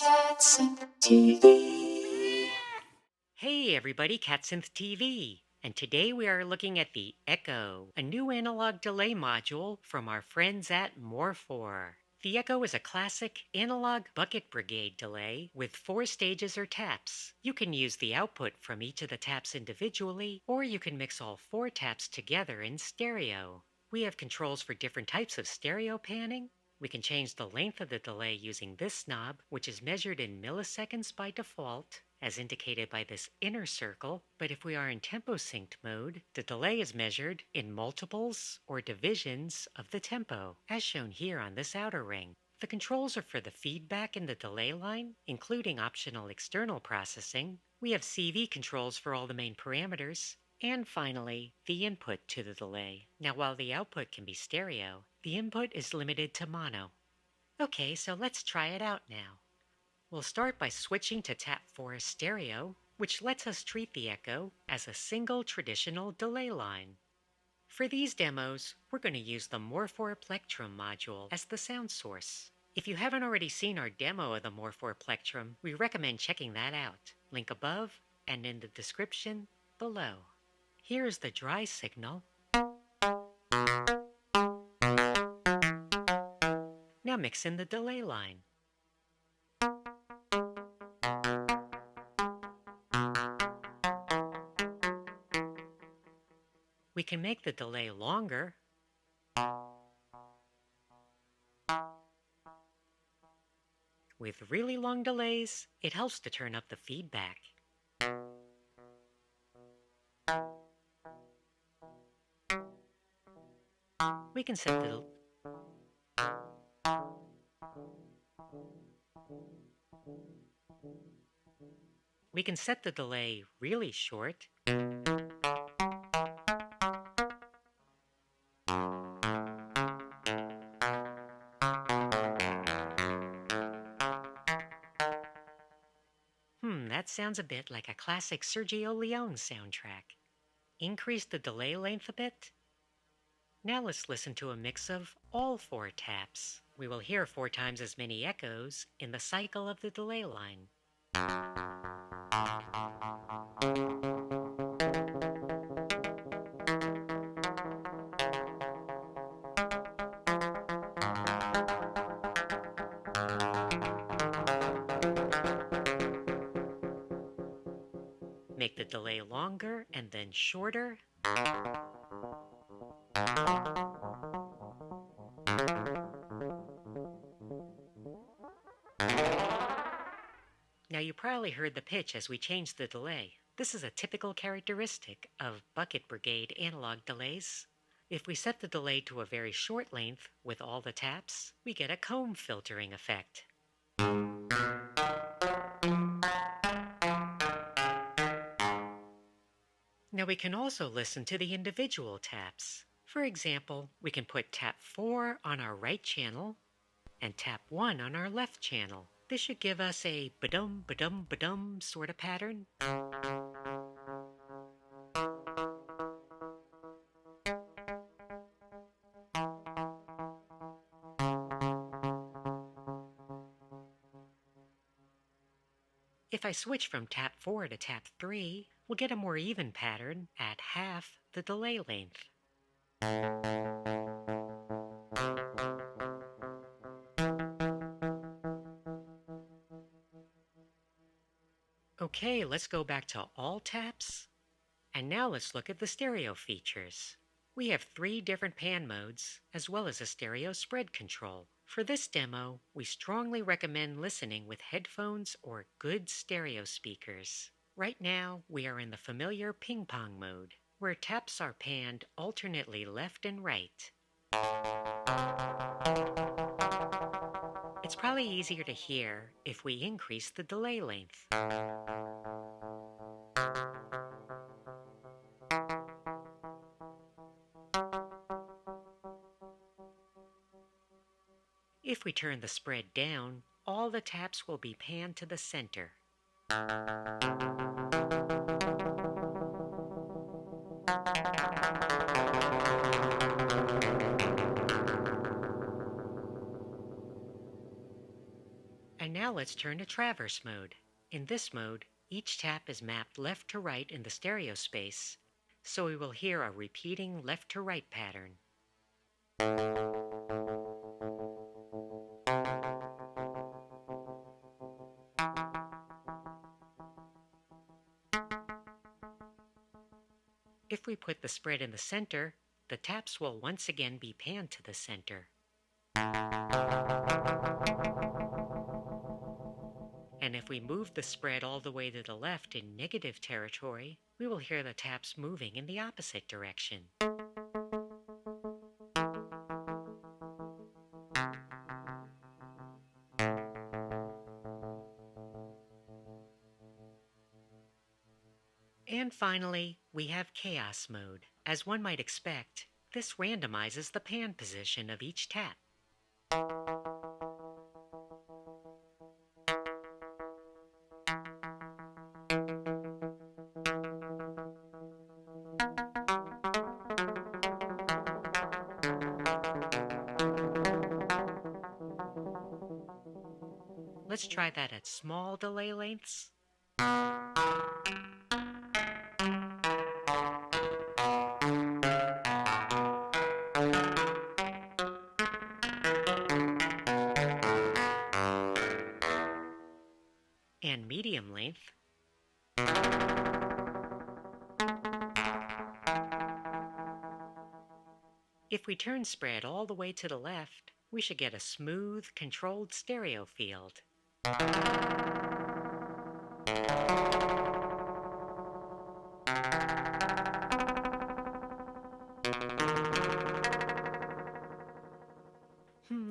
Catsynth TV. Hey everybody, Catsynth TV! And today we are looking at the Echo, a new analog delay module from our friends at Morphor. The Echo is a classic analog Bucket-Brigade delay with 4 stages or taps. You can use the output from each of the taps individually, or you can mix all 4 taps together in stereo. We have controls for different types of stereo panning. We can change the length of the delay using this knob, which is measured in milliseconds by default, as indicated by this inner circle, but if we are in tempo synced mode, the delay is measured in multiples or divisions of the tempo, as shown here on this outer ring. The controls are for the feedback in the delay line, including optional external processing. We have CV controls for all the main parameters, and finally, the input to the delay. Now, while the output can be stereo, the input is limited to mono. Okay, so let's try it out now. We'll start by switching to tap 4 stereo, which lets us treat the Echo as a single traditional delay line. For these demos, we're going to use the Morphor Plectrum module as the sound source. If you haven't already seen our demo of the Morphor Plectrum, we recommend checking that out. Link above and in the description below. Here is the dry signal. Now mix in the delay line. We can make the delay longer. With really long delays, it helps to turn up the feedback. We can set the delay really short. That sounds a bit like a classic Sergio Leone soundtrack. Increase the delay length a bit. Now let's listen to a mix of all 4 taps. We will hear 4 times as many echoes in the cycle of the delay line. Make the delay longer and then shorter. Now you probably heard the pitch as we changed the delay. This is a typical characteristic of Bucket-Brigade analog delays. If we set the delay to a very short length with all the taps, we get a comb filtering effect. Now we can also listen to the individual taps. For example, we can put tap 4 on our right channel and tap 1 on our left channel. This should give us a ba-dum, ba-dum, ba-dum sort of pattern. If I switch from tap 4 to tap 3, we'll get a more even pattern at half the delay length. Okay, let's go back to all taps. And now let's look at the stereo features. We have 3 different pan modes, as well as a stereo spread control. For this demo, we strongly recommend listening with headphones or good stereo speakers. Right now, we are in the familiar ping-pong mode, where taps are panned alternately left and right. It's probably easier to hear if we increase the delay length. If we turn the spread down, all the taps will be panned to the center. And now Now let's turn to traverse mode. In this mode, each tap is mapped left to right in the stereo space, so we will hear a repeating left to right pattern. If we put the spread in the center, the taps will once again be panned to the center. And if we move the spread all the way to the left in negative territory, we will hear the taps moving in the opposite direction. And finally, we have chaos mode. As one might expect, this randomizes the pan position of each tap. Let's try that at small delay lengths. And medium length. If we turn spread all the way to the left, we should get a smooth, controlled stereo field.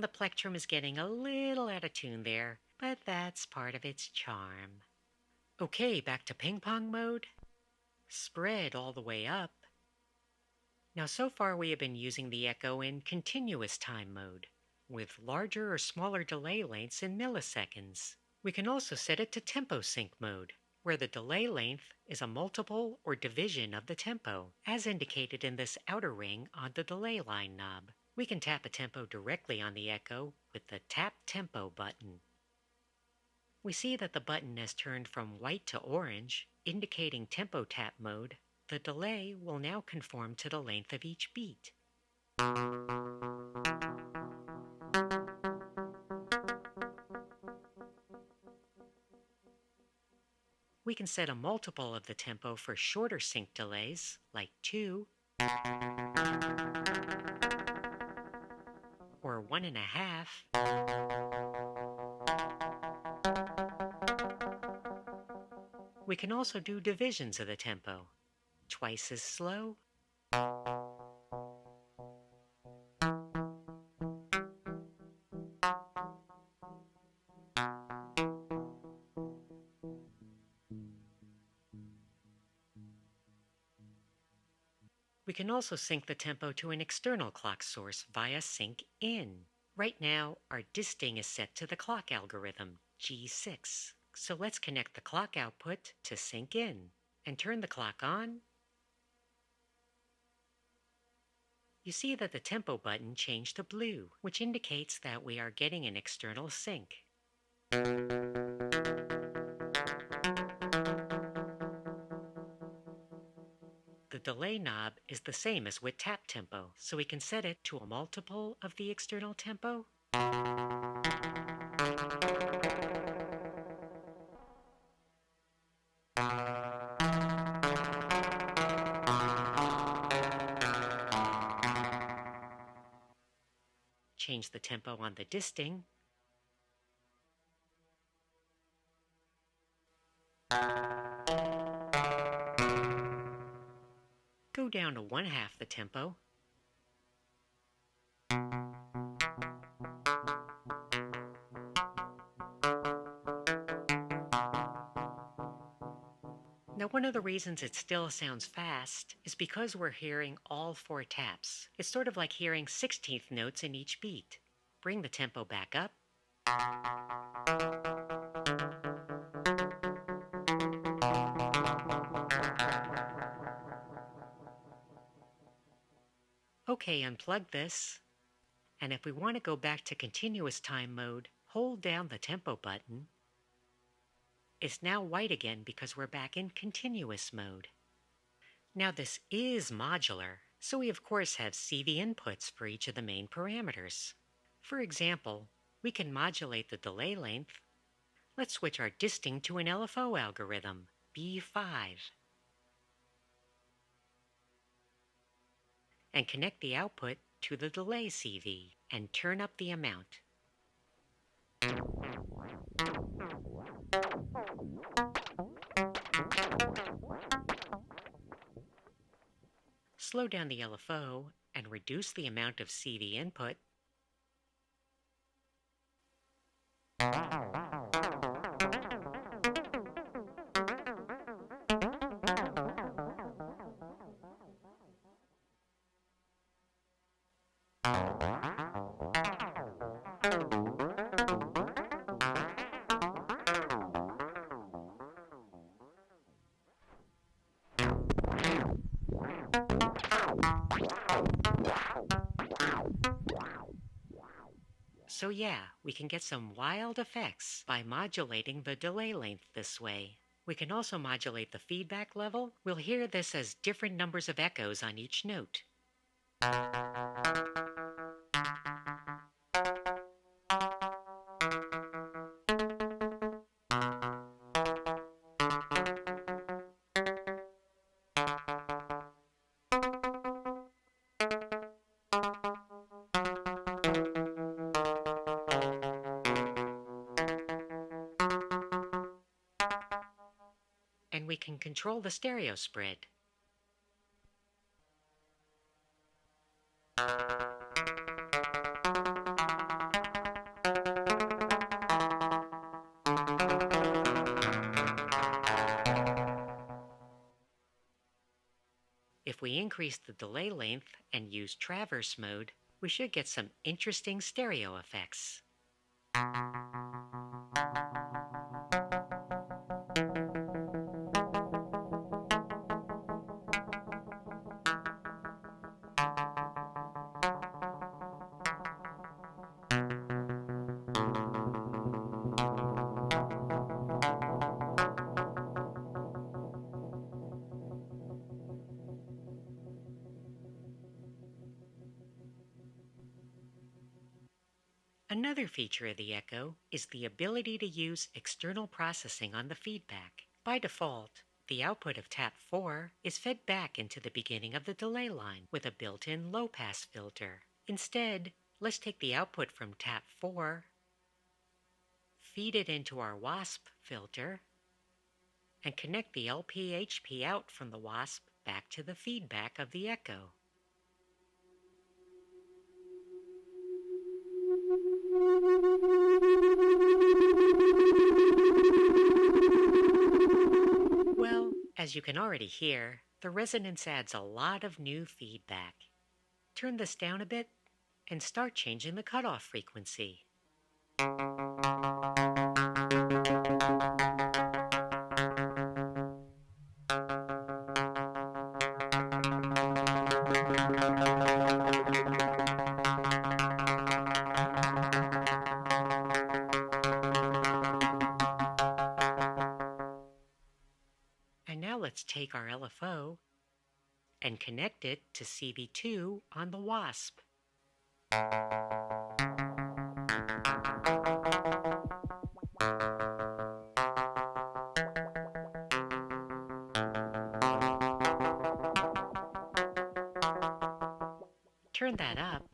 The plectrum is getting a little out of tune there, but that's part of its charm. Okay, back to ping pong mode. Spread all the way up. Now so far we have been using the echo in continuous time mode, with larger or smaller delay lengths in milliseconds. We can also set it to tempo sync mode, where the delay length is a multiple or division of the tempo, as indicated in this outer ring on the delay line knob. We can tap a tempo directly on the echo with the Tap Tempo button. We see that the button has turned from white to orange, indicating tempo tap mode. The delay will now conform to the length of each beat. We can set a multiple of the tempo for shorter sync delays, like 2 or 1.5. We can also do divisions of the tempo, twice as slow, we can also sync the tempo to an external clock source via sync in. Right now, our disting is set to the clock algorithm, G6. So let's connect the clock output to sync in and turn the clock on. You see that the tempo button changed to blue, which indicates that we are getting an external sync. The delay knob is the same as with tap tempo, so we can set it to a multiple of the external tempo. Change the tempo on the disting. Go down to 1/2 the tempo. Now, one of the reasons it still sounds fast is because we're hearing all 4 taps. It's sort of like hearing 16th notes in each beat. Bring the tempo back up. Okay, unplug this. And if we want to go back to continuous time mode, hold down the tempo button. It's now white again because we're back in continuous mode. Now this is modular, so we of course have CV inputs for each of the main parameters. For example, we can modulate the delay length. Let's switch our disting to an LFO algorithm, B5, and connect the output to the delay CV and turn up the amount. Slow down the LFO and reduce the amount of CV input. So yeah, we can get some wild effects by modulating the delay length this way. We can also modulate the feedback level. We'll hear this as different numbers of echoes on each note. And we can control the stereo spread. If we increase the delay length and use traverse mode, we should get some interesting stereo effects. Another feature of the Echo is the ability to use external processing on the feedback. By default, the output of tap 4 is fed back into the beginning of the delay line with a built-in low-pass filter. Instead, let's take the output from tap 4, feed it into our WASP filter, and connect the LP-HP out from the WASP back to the feedback of the Echo. Well, as you can already hear, the resonance adds a lot of new feedback. Turn this down a bit and start changing the cutoff frequency. And now let's take our LFO and connect it to CV2 on the WASP. Turn that up.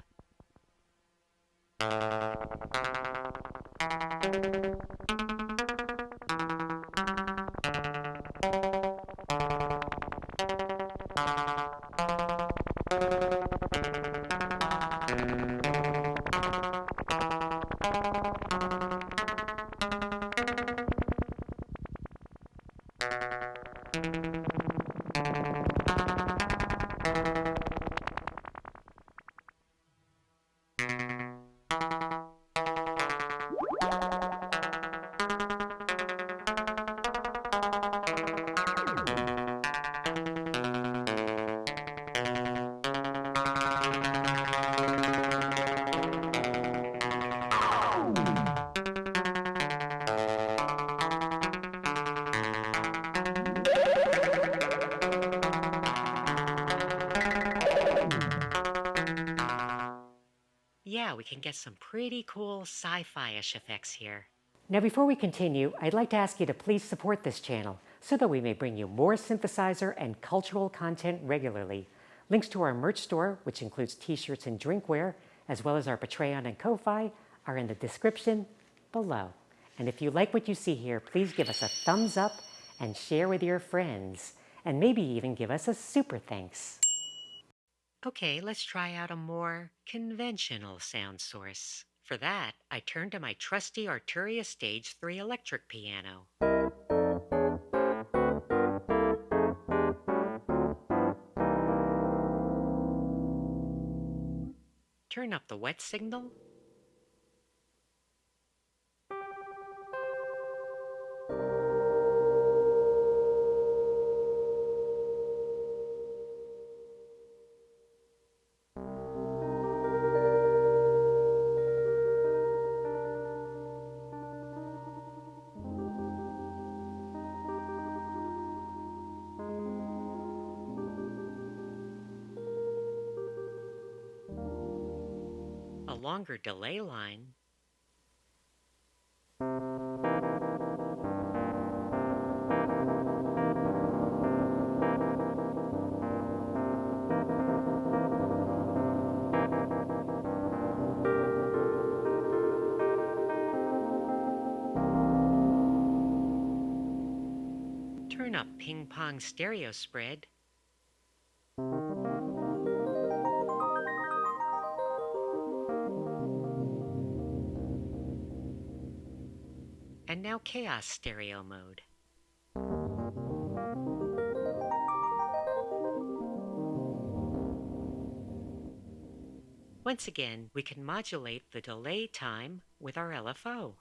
can get some pretty cool sci-fi-ish effects here. Now before we continue, I'd like to ask you to please support this channel so that we may bring you more synthesizer and cultural content regularly. Links to our merch store, which includes t-shirts and drinkware, as well as our Patreon and Ko-Fi, are in the description below. And if you like what you see here, please give us a thumbs up and share with your friends, and maybe even give us a super thanks. Okay, let's try out a more conventional sound source. For that, I turn to my trusty Arturia Stage 3 electric piano. Turn up the wet signal. A longer delay line. Turn up ping pong stereo spread. And now chaos stereo mode. Once again, we can modulate the delay time with our LFO.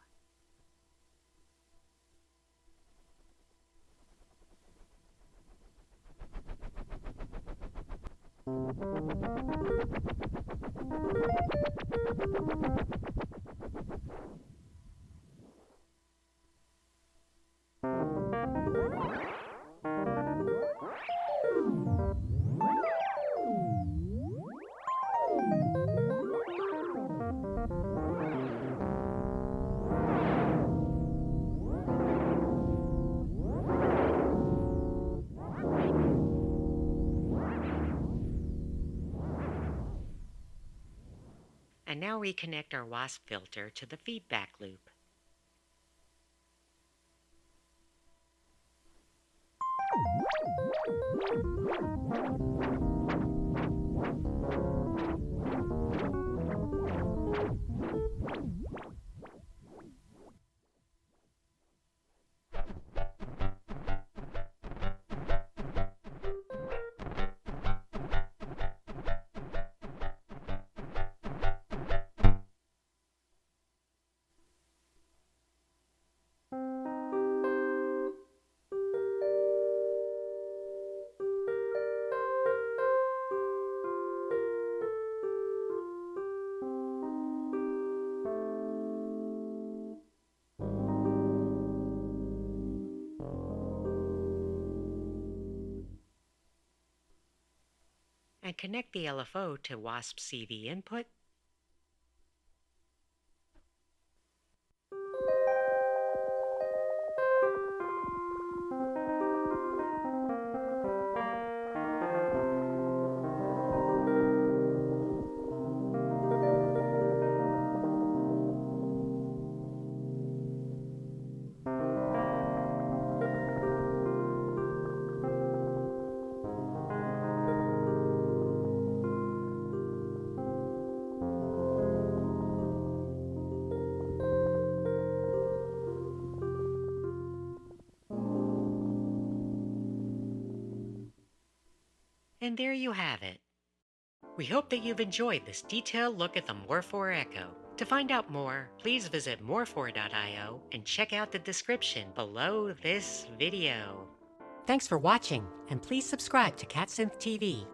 And now reconnect our WASP filter to the feedback loop. And connect the LFO to WASP CV input. And there you have it. We hope that you've enjoyed this detailed look at the Morphor Echo. To find out more, please visit morphor.io and check out the description below this video. Thanks for watching, and please subscribe to CatSynth TV.